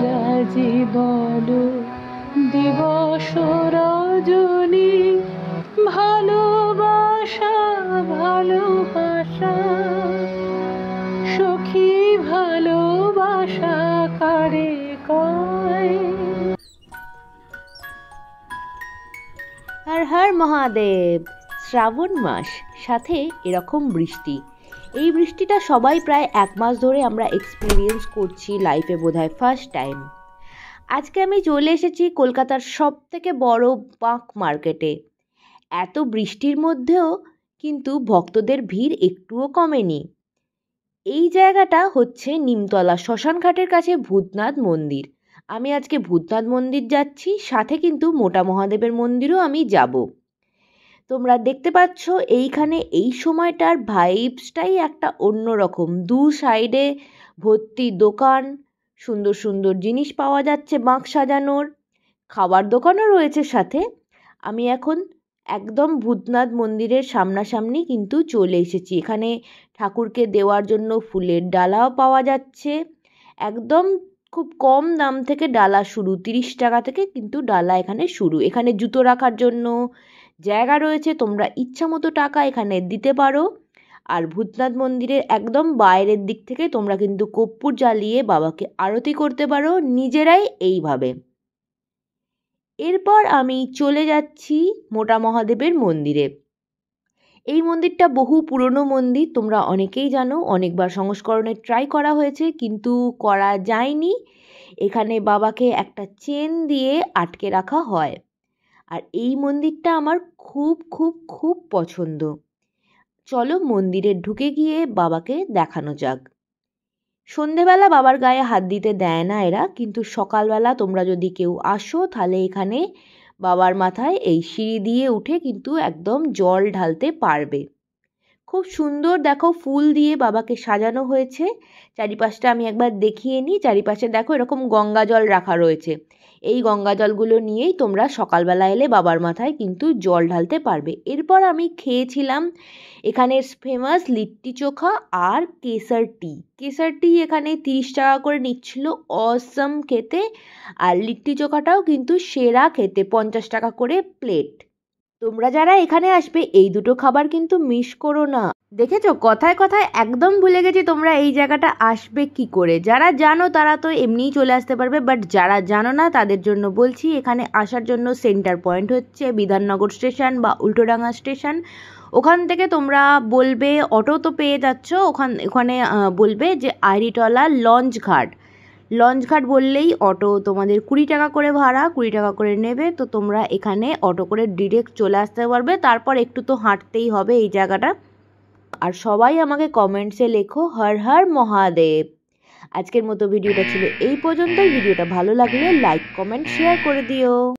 রাজি বলো দিবস রজনী, ভালোবাসা ভালোবাসা, সখী ভালোবাসা কারে কয়। হর হর মহাদেব। শ্রাবণ মাস, সাথে এরকম বৃষ্টি। এই বৃষ্টিটা সবাই প্রায় 1 মাস ধরে আমরা এক্সপিরিয়েন্স করছি লাইফে, বোধহয় ফার্স্ট টাইম। আজকে আমি চলে এসেছি কলকাতার সবথেকে বড় বাঁক মার্কেটে। এত বৃষ্টির মধ্যেও কিন্তু ভক্তদের ভিড় একটুও কমেনি। এই জায়গাটা হচ্ছে নিমতলা শ্মশানঘাটের কাছে ভূতনাথ মন্দির। আমি আজকে ভূতনাথ মন্দির যাচ্ছি, সাথে কিন্তু মোটা মহাদেবের মন্দিরও আমি যাব। তোমরা দেখতে পাচ্ছ এইখানে এই সময়টার ভাইবসটাই একটা অন্যরকম। 2 সাইডে ভর্তি দোকান, সুন্দর সুন্দর জিনিস পাওয়া যাচ্ছে, বাঁক সাজানোর, খাবার দোকানও রয়েছে সাথে। আমি এখন একদম ভূতনাথ মন্দিরের সামনাসামনি কিন্তু চলে এসেছি। এখানে ঠাকুরকে দেওয়ার জন্য ফুলের ডালাও পাওয়া যাচ্ছে। একদম খুব কম দাম থেকে ডালা শুরু, 30 টাকা থেকে কিন্তু ডালা এখানে শুরু। এখানে জুতো রাখার জন্য জায়গা রয়েছে, তোমরা ইচ্ছা মতো টাকা এখানে দিতে পারো। আর ভূতনাথ মন্দিরের একদম বাইরের দিক থেকে তোমরা কিন্তু কর্পূর জ্বালিয়ে বাবাকে আরতি করতে পারো নিজেরাই এইভাবে। এরপর আমি চলে যাচ্ছি মোটা মহাদেবের মন্দিরে। এই মন্দিরটা বহু পুরনো মন্দির, তোমরা অনেকেই জানো। অনেকবার সংস্করণের ট্রাই করা হয়েছে কিন্তু করা যায়নি। এখানে বাবাকে একটা চেন দিয়ে আটকে রাখা হয়। আর এই মন্দিরটা আমার খুব খুব খুব পছন্দ। চলো মন্দিরে ঢুকে গিয়ে বাবাকে দেখানো যাক। সন্ধেবেলা বাবার গায়ে হাত দিতে দেয় না এরা, কিন্তু সকালবেলা তোমরা যদি কেউ আসো তাহলে এখানে বাবার মাথায় এই সিঁড়ি দিয়ে উঠে কিন্তু একদম জল ঢালতে পারবে। খুব সুন্দর দেখো ফুল দিয়ে বাবাকে সাজানো হয়েছে। চারিপাশটা আমি একবার দেখিয়ে নিই। চারিপাশে দেখো এরকম গঙ্গা জল রাখা রয়েছে। এই গঙ্গা জলগুলো নিয়েই তোমরা সকালবেলা এলে বাবার মাথায় কিন্তু জল ঢালতে পারবে। এরপর আমি খেয়েছিলাম এখানের ফেমাস লিট্টি চোখা আর কেসার টি। কেসার টি এখানে 30 টাকা করে নিচ্ছিল, অসম খেতে। আর লিট্টি চোখাটাও কিন্তু সেরা খেতে, 50 টাকা করে প্লেট। তোমরা যারা এখানে আসবে এই দুটো খাবার কিন্তু মিস করো না। দেখেছো, কথায় কথায় একদম ভুলে গেছি তোমরা এই জায়গাটা আসবে কি করে। যারা জানো তারা তো এমনিই চলে আসতে পারবে, বাট যারা জানো না তাদের জন্য বলছি, এখানে আসার জন্য সেন্টার পয়েন্ট হচ্ছে বিধাননগর স্টেশন বা উল্টোডাঙ্গা স্টেশন। ওখান থেকে তোমরা বলবে, অটো তো পেয়ে যাচ্ছ, ওখানে বলবে যে আইরিটলা লঞ্চ ঘাট বললেই অটো তোমাদের 20 টাকা করে ভাড়া, 20 টাকা করে নেবে। তো তোমরা এখানে অটো করে ডিরেক্ট চলে আসতে পারবে। তারপর একটু তো হাঁটতেই হবে এই জায়গাটা। আর সবাই আমাকে কমেন্টসে লেখো হর হর মহাদেব। আজকের মতো ভিডিওটা ছিল এই পর্যন্তই। ভিডিওটা ভালো লাগলে লাইক কমেন্ট শেয়ার করে দিও।